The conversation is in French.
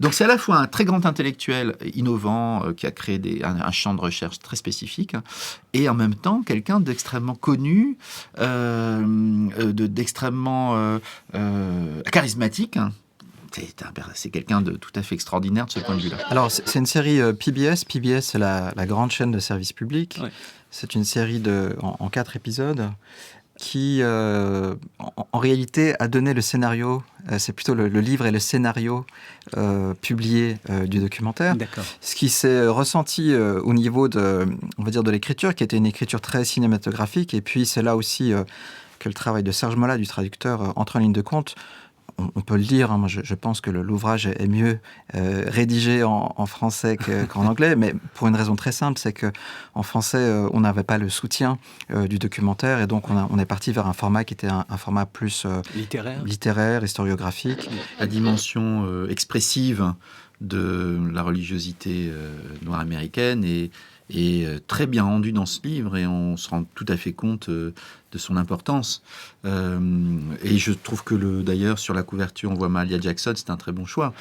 Donc c'est à la fois un très grand intellectuel innovant qui a créé un champ de recherche très spécifique et en même temps quelqu'un d'extrêmement connu, d'extrêmement charismatique. C'est quelqu'un de tout à fait extraordinaire de ce point de vue-là. Alors, c'est une série PBS. PBS, c'est la grande chaîne de service public. Ouais. C'est une série en 4 épisodes qui, en réalité, a donné le scénario. C'est plutôt le livre et le scénario publié du documentaire. D'accord. Ce qui s'est ressenti au niveau on va dire, de l'écriture, qui était une écriture très cinématographique. Et puis, c'est là aussi que le travail de Serge Mola, du traducteur, entre en ligne de compte. On peut le dire, hein, moi je pense que l'ouvrage est mieux rédigé en français qu'en anglais, mais pour une raison très simple, c'est qu'en français, on n'avait pas le soutien du documentaire, et donc on est parti vers un format qui était un format plus littéraire, historiographique. La dimension expressive de la religiosité noire américaine est très bien rendue dans ce livre, et on se rend tout à fait compte de son importance. Et je trouve que d'ailleurs, sur la couverture, on voit Mahalia Jackson, c'est un très bon choix.